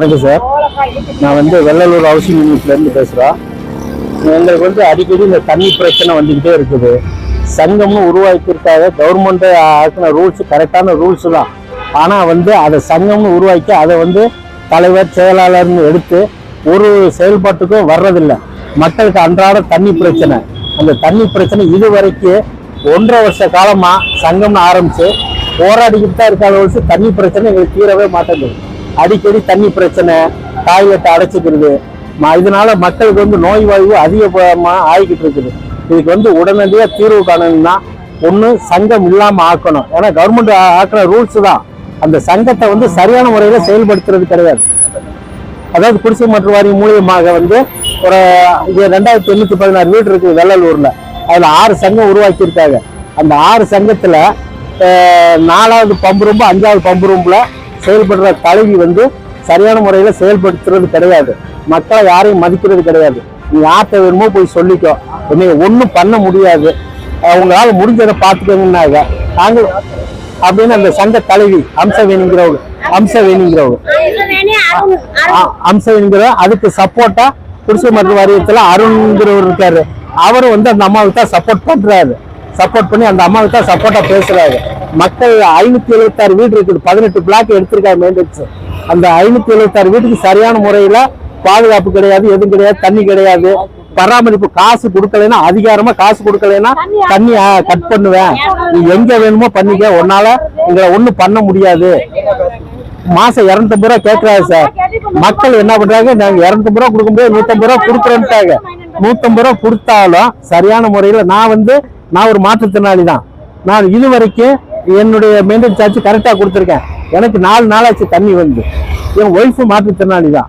வணக்கம் சார். நான் வெள்ளலூர் ஹவுசிங் யூனிட்லேருந்து பேசுகிறோம். எங்களுக்கு அடிக்கடி இந்த தண்ணி பிரச்சனை வந்துக்கிட்டே இருக்குது. சங்கம்னு உருவாக்கியிருக்காங்க. கவர்மெண்ட்டு ஆக்கின ரூல்ஸ் கரெக்டான ரூல்ஸ் தான். ஆனால் அதை சங்கம்னு உருவாக்கி அதை தலைவர் செயலாளர்னு எடுத்து ஒரு செயல்பாட்டுக்கும் வர்றதில்லை. மக்களுக்கு அன்றாட தண்ணி பிரச்சனை. அந்த தண்ணி பிரச்சனை இது வரைக்கும் 1.5 வருஷ காலமாக சங்கம்னு ஆரம்பித்து போராடிக்கிட்டு தான் இருக்காத தண்ணி பிரச்சனை எங்களுக்கு தீரவே மாட்டேங்குது. அடிக்கடி தண்ணி பிரச்சனை, டாய்லெட் அடைச்சிக்கிறது. இதனால மக்களுக்கு நோய்வாய்வு அதிகமாக ஆகிக்கிட்டு இருக்குது. இதுக்கு உடனடியாக தீர்வு காணணும்னா ஒன்று சங்கம் இல்லாமல் ஆக்கணும். ஏன்னா கவர்மெண்ட் ஆக்கின ரூல்ஸ் தான். அந்த சங்கத்தை சரியான முறையில் செயல்படுத்துறது கிடையாது. அதாவது குடிசை மாற்று வாரியம் மூலியமாக ஒரு 2816 வீடு இருக்குது வெள்ளலூரில். அதில் 6 சங்கம் உருவாக்கியிருக்காங்க. அந்த 6 சங்கத்தில் 4வது பம்பு ரூம்பு 5வது பம்பு ரூம்பில் செயல்படுற தலைவி சரியான முறையில் செயல்படுத்துறது கிடையாது. மக்களை யாரையும் மதிக்கிறது கிடையாது. நீ யார்கிட்ட வேணுமோ போய் சொல்லிக்கோ, என்னை ஒன்றும் பண்ண முடியாது, அவங்களால முடிஞ்சதை பார்த்துக்கோங்கன்னாங்க. நாங்கள் அப்படின்னு அந்த சங்க தலைவி அம்சவேணிங்கிறவங்க அதுக்கு சப்போர்ட்டா குடிசை மாற்று வாரியத்தில் அருண்கிறவர் இருக்காரு. அவரும் அந்த அம்மாவுக்கு தான் சப்போர்ட் பண்ணி அந்த அம்மாவுக்கு தான் சப்போர்ட்டா பேசுறாரு. மக்கள் 576 வீடு இருக்குது. 18 பிளாக் எடுத்திருக்காரு மெயின்டெனன்ஸ். அந்த 576 வீட்டுக்கு சரியான முறையில பாதுகாப்பு கிடையாது, எதுவும் கிடையாது, தண்ணி கிடையாது, பராமரிப்பு. காசு கொடுக்கலைன்னா, அதிகாரமா காசு கொடுக்கலைன்னா தண்ணி கட் பண்ணுவேன், நீ எங்க வேணுமோ பண்ணிக்க, உன்னால எங்களை ஒண்ணும் பண்ண முடியாது. மாசம் 250 ரூபா கேட்கறாரு சார். மக்கள் என்ன பண்றாங்க, நாங்க 250 ரூபா கொடுக்க முடியாது, 150 ரூபா கொடுக்குறேன்ட்டாங்க. 150 ரூபா கொடுத்தாலும் சரியான முறையில நான் ஒரு மாற்றுத்திறனாளி தான். நான் இது வரைக்கும் என்னுடைய மெயின்டெனன்ஸ் சார்ஜ் கரெக்டா கொடுத்துருக்கேன். எனக்கு 4 நாளாச்சு தண்ணி என் ஒய்ஃபு மாற்றுத்திறனாளி தான்.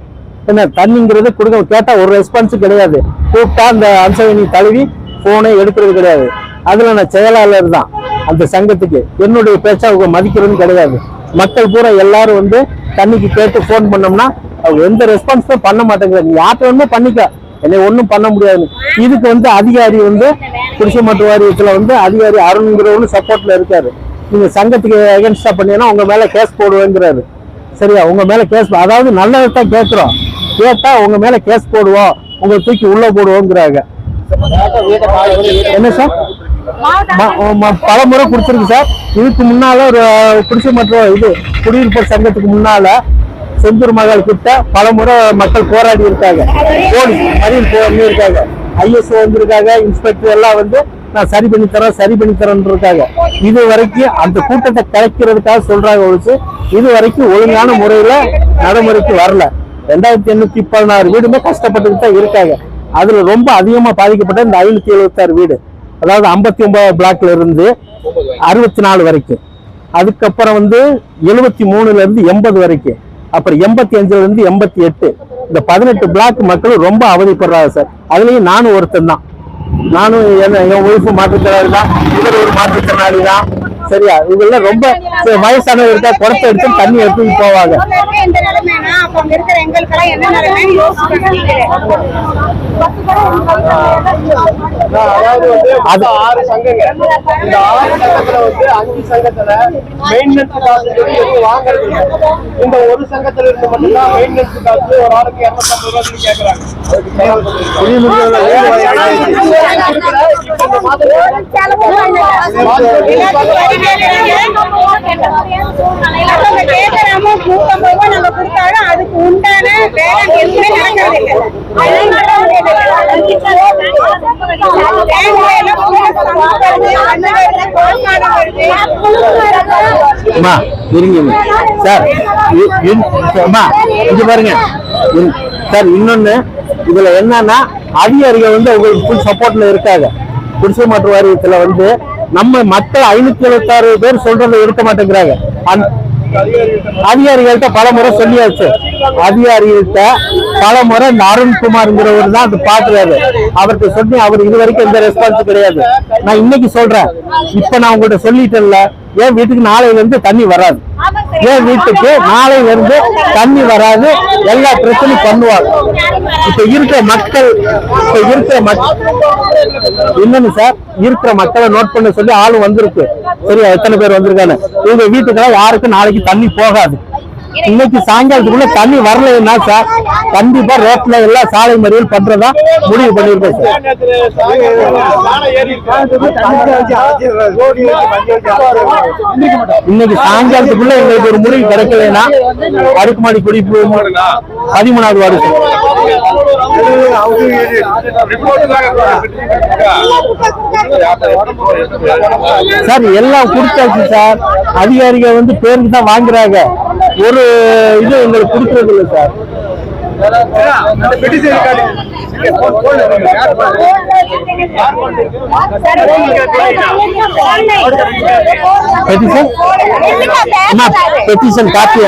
என்ன தண்ணிங்கிறது கொடுக்க கேட்டா ஒரு ரெஸ்பான்ஸும் கிடையாது. கூப்பிட்டா அந்த அம்சவேணி தழுவி போனே எடுக்கிறது கிடையாது. அதுல நான் செயலாளர் தான் அந்த சங்கத்துக்கு. என்னுடைய பேச்சா அவங்க மதிக்கிறதும் கிடையாது. மக்கள் பூரா எல்லாரும் தண்ணிக்கு கேட்டு போன் பண்ணோம்னா அவங்க எந்த ரெஸ்பான்ஸும் பண்ண மாட்டேங்கிறாங்க. நீ யார்ட்ட வேணுமோ பண்ணிக்க, என்னை ஒன்றும் பண்ண முடியாது. இதுக்கு அதிகாரி குடிசை மாற்று வாரியத்தில் அதிகாரி அருண்கிறவனு சப்போர்ட்ல இருக்காரு. நீங்க சங்கத்துக்கு எகென்ஸ்டா பண்ணீங்கன்னா உங்க மேல கேஸ் போடுவேங்கிறாரு. சரியா, உங்க மேல கேஸ், அதாவது நல்லதான் கேட்கிறோம், கேட்டா உங்க மேல கேஸ் போடுவோம், உங்களை தூக்கி உள்ள போடுவோங்கிறாங்க. என்ன சார், பல முறை கொடுத்துருக்கு சார். இதுக்கு முன்னால ஒரு குடிசை மாற்று குடியிருப்போர் சங்கத்துக்கு முன்னால செந்தூர் மகள் கிட்ட பல முறை மக்கள் போராடி இருக்காங்க. போலீஸ் மறியல் பண்ணியிருக்காங்க. ஐஎஸ்ஓ வந்திருக்காங்க, இன்ஸ்பெக்டர் எல்லாம் நான் சரி பண்ணி தரேன் இருக்காங்க. இது வரைக்கும் அந்த கூட்டத்தை கலைக்கிறதுக்காக சொல்றாங்க. இது வரைக்கும் ஒழுங்கான முறையில நடைமுறைக்கு வரல. 2816 வீடுமே கஷ்டப்பட்டுட்டு தான் இருக்காங்க. அதுல ரொம்ப அதிகமா பாதிக்கப்பட்ட இந்த 576 வீடு, அதாவது 59 பிளாக்ல இருந்து 64 வரைக்கும், அதுக்கப்புறம் 73ல இருந்து 80 வரைக்கும், அப்புறம் 85ல இருந்து 88, இந்த 18 பிளாக் மக்கள் ரொம்ப அவதிப்படுறாங்க சார். அதுலயும் நானும் ஒருத்தன் தான். நானும் என் ஒய்ஃபு மாற்றுத்திறனாளி தான், இவர் ஒரு மாற்றுத்திறனாளி தான். சரியா, இவங்க ரொம்ப வயசானவங்க இருக்கா, குடத்தை எடுத்து தண்ணி எடுத்து போவாங்க. அது 6 சங்கங்க. இந்த 6 சங்கத்துல 5 சங்கத்துல மெயின்டெனன்ஸ் காசு எதுவும் வாங்குறது இல்லை. இந்த ஒரு சங்கத்துல இருந்து மட்டும்தான் மெயின்டெனன்ஸ் காசு ஒரு ஆளுக்கு 250 ரூபாய் கேட்கறாங்க. அதுக்கு உண்டான வேலை எதுவுமே நடக்கிறது இல்லை. பாருங்க சார், இன்னொன்னு இதுல என்னன்னா அதிகாரிகள் உங்களுக்கு ஃபுல் சப்போர்ட்ல இருக்காங்க. குடிசை மாற்று வாரியத்துல நம்ம மக்கள் 576 பேர் சொல்றதை எடுக்க மாட்டேங்கிறாங்க. அதிகாரிகள்கிட்ட பல முறை சொல்லியாச்சு. அதிகாரிகள்கிட்ட பல முறை இந்த அருண்குமார்ங்கிறவர் தான் அது பாக்குறாரு. அவர்கிட்ட சொல்லி அவர் இது வரைக்கும் எந்த ரெஸ்பான்ஸ் கிடையாது. நான் இன்னைக்கு சொல்றேன், இப்ப நான் உங்கள்கிட்ட சொல்லிட்டேன்ல, என் வீட்டுக்கு நாளையில இருந்து தண்ணி வராது, என் வீட்டுக்கு நாளையில இருந்து தண்ணி வராது, எல்லா பிரச்சனையும் பண்ணுவாங்க. இப்ப இருக்கிற மக்கள் என்னன்னு சார், இருக்கிற மக்களை நோட் பண்ண சொல்லி ஆளும் வந்திருக்கு. சரியா, எத்தனை பேர் வந்திருக்காங்க. இவங்க வீட்டுக்கெல்லாம் யாருக்கும் நாளைக்கு தண்ணி போகாது. இன்னைக்கு சாயங்காலத்துக்குள்ள தண்ணி வரலைன்னா சார் கண்டிப்பா ரோட்ல எல்லாம் சாலை மறியல் பண்றதா முடிவு பண்ணிருக்கோம் சார். இன்னைக்கு சாயங்காலத்துக்குள்ள எங்களுக்கு ஒரு முடிவு கிடைக்கலைன்னா அடுக்குமாடி குடிப்பு 13வது வார்டு சார் எல்லாம் கொடுத்தாச்சு சார். அதிகாரிகள் வந்து பேருக்கு தான் வாங்குறாங்க, ஒரு இது எங்களுக்கு கொடுக்கறது இல்லை சார். Petition copy